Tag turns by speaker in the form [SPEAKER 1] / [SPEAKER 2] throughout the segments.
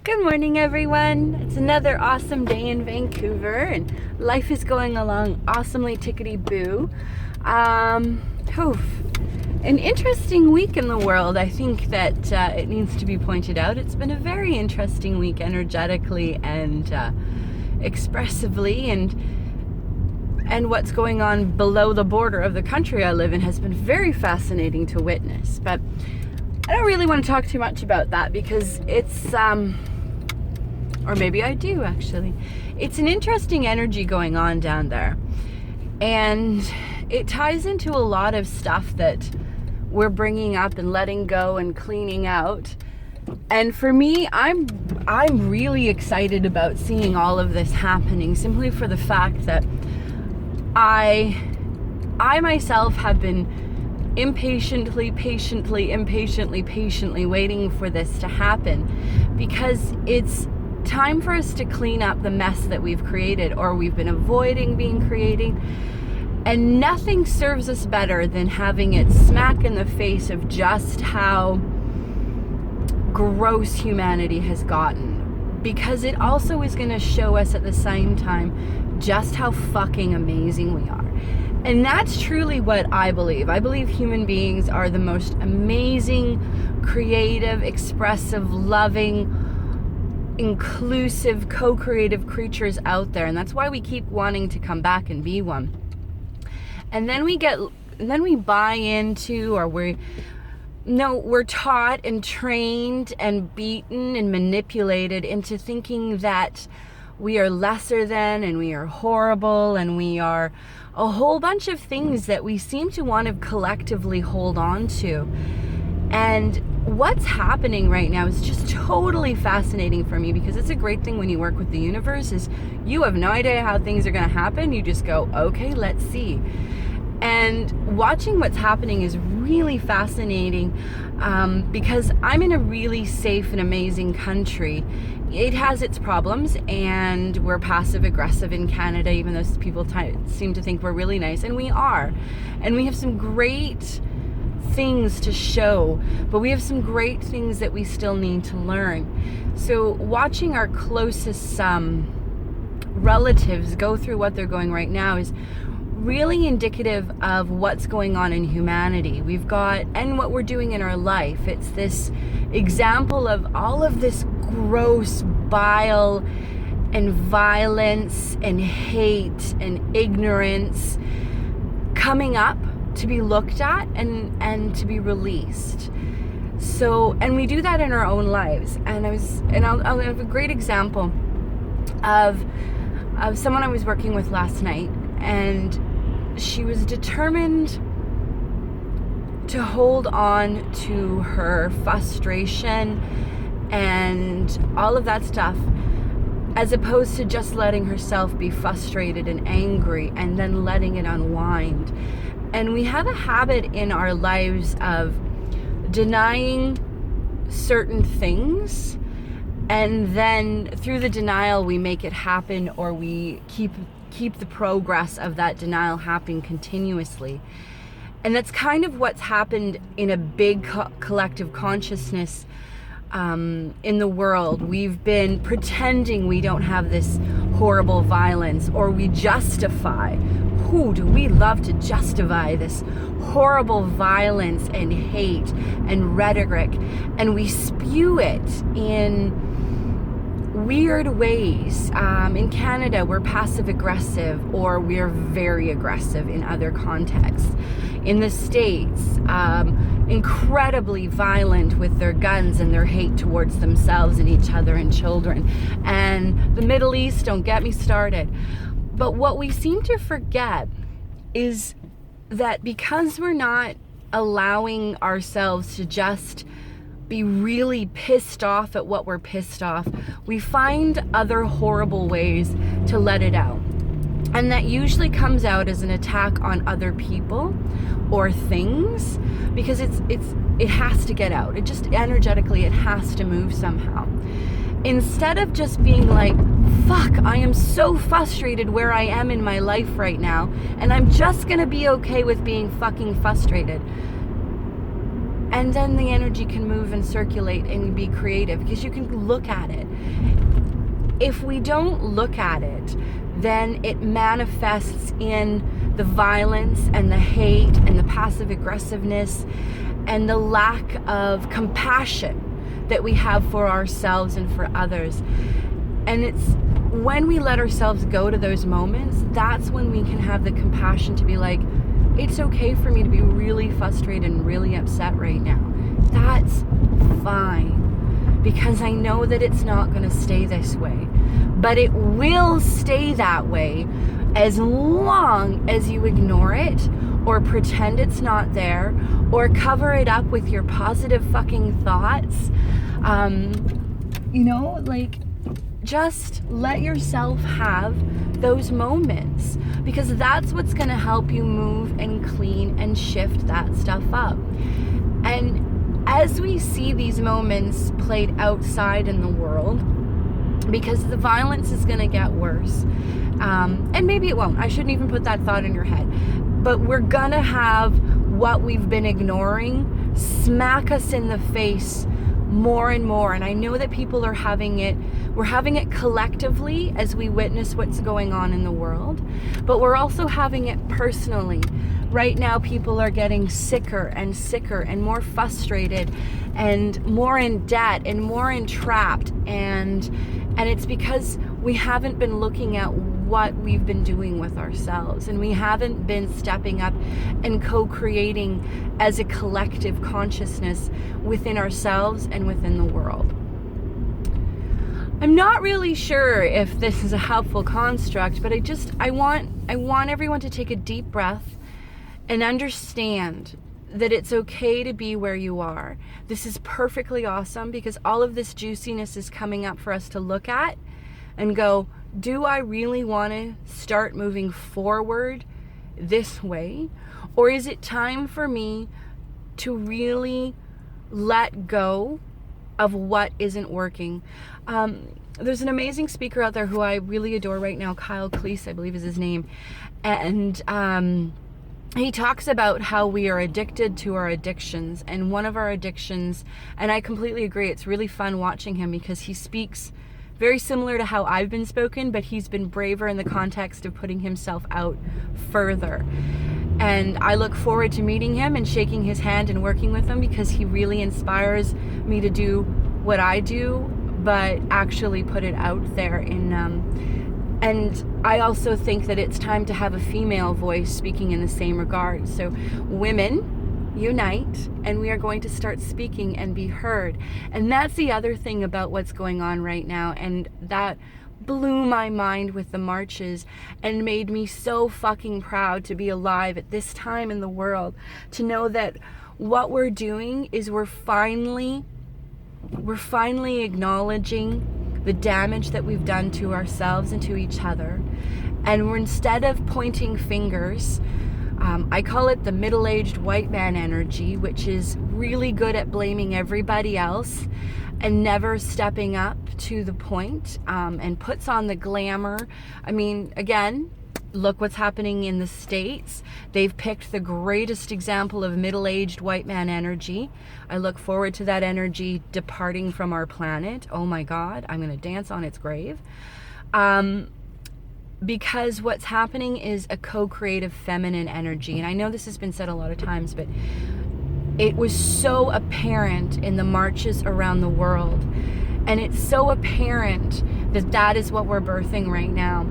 [SPEAKER 1] Good morning, everyone. It's another awesome day in Vancouver, and life is going along awesomely tickety-boo. An interesting week in the world. I think that it needs to be pointed out. It's been a very interesting week energetically and expressively, and what's going on below the border of the country I live in has been very fascinating to witness. But I don't really want to talk too much about that because it's or maybe I do actually. It's an interesting energy going on down there, and it ties into a lot of stuff that we're bringing up and letting go and cleaning out. And for me, I'm really excited about seeing all of this happening, simply for the fact that I myself have been patiently waiting for this to happen, because it's time for us to clean up the mess that we've created, or we've been avoiding being creating. And nothing serves us better than having it smack in the face of just how gross humanity has gotten, because it also is going to show us at the same time just how fucking amazing we are. And that's truly what I believe. I believe human beings are the most amazing, creative, expressive, loving, inclusive, co-creative creatures out there. And that's why we keep wanting to come back and be one. And then we buy into, or we're taught and trained and beaten and manipulated into thinking that we are lesser than, and we are horrible, and we are a whole bunch of things that we seem to want to collectively hold on to. And what's happening right now is just totally fascinating for me, because it's a great thing when you work with the universe, is you have no idea how things are going to happen. You just go, okay, let's see. And watching what's happening is really fascinating, because I'm in a really safe and amazing country. It has its problems, and we're passive aggressive in Canada, even though people seem to think we're really nice, and we are. And we have some great things to show, but we have some great things that we still need to learn. So watching our closest relatives go through what they're going right now is really indicative of what's going on in humanity. We've got, and what we're doing in our life. It's this example of all of this gross bile and violence and hate and ignorance coming up to be looked at and to be released. So, and we do that in our own lives. And I'll have a great example of someone I was working with last night, and she was determined to hold on to her frustration and all of that stuff, as opposed to just letting herself be frustrated and angry and then letting it unwind. And we have a habit in our lives of denying certain things, and then through the denial we make it happen, or we keep the progress of that denial happening continuously. And that's kind of what's happened in a big collective consciousness in the world. We've been pretending we don't have this horrible violence, or we justify. Who do we love to justify this horrible violence and hate and rhetoric, and we spew it in weird ways. In Canada, we're passive aggressive, or we're very aggressive in other contexts. In the States, incredibly violent with their guns and their hate towards themselves and each other and children. And the Middle East, don't get me started. But what we seem to forget is that because we're not allowing ourselves to just be really pissed off at what we're pissed off, we find other horrible ways to let it out. And that usually comes out as an attack on other people or things, because it has to get out. It just energetically, it has to move somehow. Instead of just being like, fuck, I am so frustrated where I am in my life right now, and I'm just gonna be okay with being fucking frustrated. And then the energy can move and circulate and be creative because you can look at it. If we don't look at it, then it manifests in the violence and the hate and the passive aggressiveness and the lack of compassion that we have for ourselves and for others. And it's when we let ourselves go to those moments, that's when we can have the compassion to be like, it's okay for me to be really frustrated and really upset right now. That's fine, because I know that it's not going to stay this way. But it will stay that way as long as you ignore it or pretend it's not there or cover it up with your positive fucking thoughts. Just let yourself have those moments, because that's what's going to help you move and clean and shift that stuff up. And as we see these moments played outside in the world, because the violence is going to get worse, and maybe it won't, I shouldn't even put that thought in your head, but we're going to have what we've been ignoring smack us in the face more and more. And I know that people are having it, we're having it collectively as we witness what's going on in the world, but we're also having it personally. Right now, people are getting sicker and sicker and more frustrated and more in debt and more entrapped, and it's because we haven't been looking at what we've been doing with ourselves, and we haven't been stepping up and co-creating as a collective consciousness within ourselves and within the world. I'm not really sure if this is a helpful construct, but I want everyone to take a deep breath and understand that it's okay to be where you are. This is perfectly awesome, because all of this juiciness is coming up for us to look at and go, do I really want to start moving forward this way? Or is it time for me to really let go of what isn't working? There's an amazing speaker out there who I really adore right now, Kyle Cleese, I believe is his name. And he talks about how we are addicted to our addictions. And one of our addictions, and I completely agree, it's really fun watching him because he speaks very similar to how I've been spoken, but he's been braver in the context of putting himself out further. And I look forward to meeting him and shaking his hand and working with him, because he really inspires me to do what I do, but actually put it out there and I also think that it's time to have a female voice speaking in the same regard. So women, unite, and we are going to start speaking and be heard. And that's the other thing about what's going on right now, and that blew my mind with the marches and made me so fucking proud to be alive at this time in the world, to know that what we're doing is we're finally acknowledging the damage that we've done to ourselves and to each other. And we're, instead of pointing fingers, I call it the middle-aged white man energy, which is really good at blaming everybody else and never stepping up to the point, and puts on the glamour. I mean, again, look what's happening in the States. They've picked the greatest example of middle-aged white man energy. I look forward to that energy departing from our planet. Oh my God, I'm going to dance on its grave. Because what's happening is a co-creative feminine energy. And I know this has been said a lot of times, but it was so apparent in the marches around the world. And it's so apparent that that is what we're birthing right now.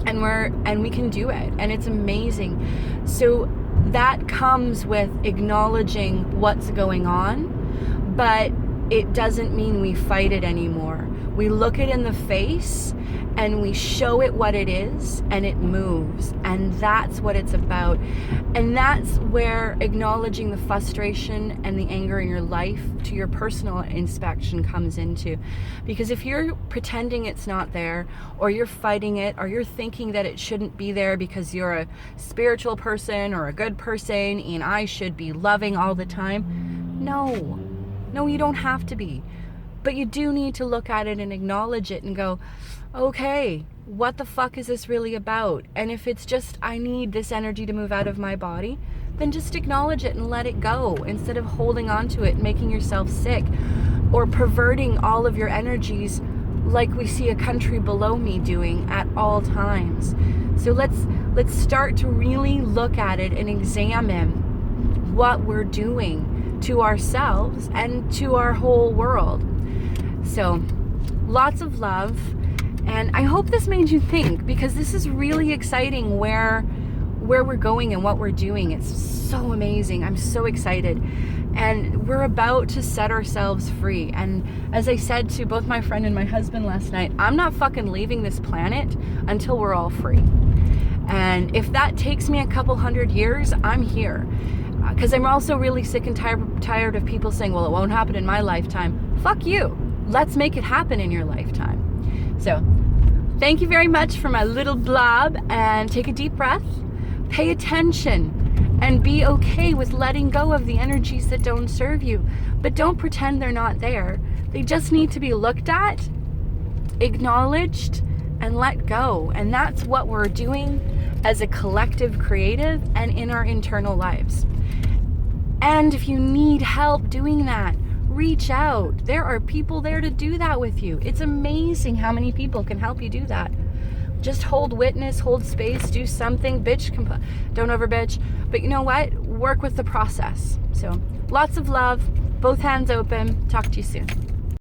[SPEAKER 1] And we can do it, and it's amazing. So that comes with acknowledging what's going on, but it doesn't mean we fight it anymore. We look it in the face and we show it what it is, and it moves. And that's what it's about. And that's where acknowledging the frustration and the anger in your life to your personal inspection comes into. Because if you're pretending it's not there, or you're fighting it, or you're thinking that it shouldn't be there because you're a spiritual person or a good person and I should be loving all the time, no, you don't have to be. But you do need to look at it and acknowledge it and go, okay, what the fuck is this really about? And if it's just, I need this energy to move out of my body, then just acknowledge it and let it go instead of holding on to it and making yourself sick or perverting all of your energies like we see a country below me doing at all times. So let's start to really look at it and examine what we're doing to ourselves and to our whole world. So lots of love, and I hope this made you think, because this is really exciting where we're going and what we're doing. It's so amazing. I'm so excited. And we're about to set ourselves free. And as I said to both my friend and my husband last night, I'm not fucking leaving this planet until we're all free. And if that takes me a couple 100 years, I'm here. Because I'm also really sick and tired of people saying, well, it won't happen in my lifetime. Fuck you. Let's make it happen in your lifetime. So thank you very much for my little blob, and take a deep breath. Pay attention and be okay with letting go of the energies that don't serve you. But don't pretend they're not there. They just need to be looked at, acknowledged, and let go. And that's what we're doing as a collective creative and in our internal lives. And if you need help doing that, reach out. There are people there to do that with you. It's amazing how many people can help you do that. Just hold witness, hold space, do something. Don't over bitch. But you know what? Work with the process. So lots of love, both hands open. Talk to you soon.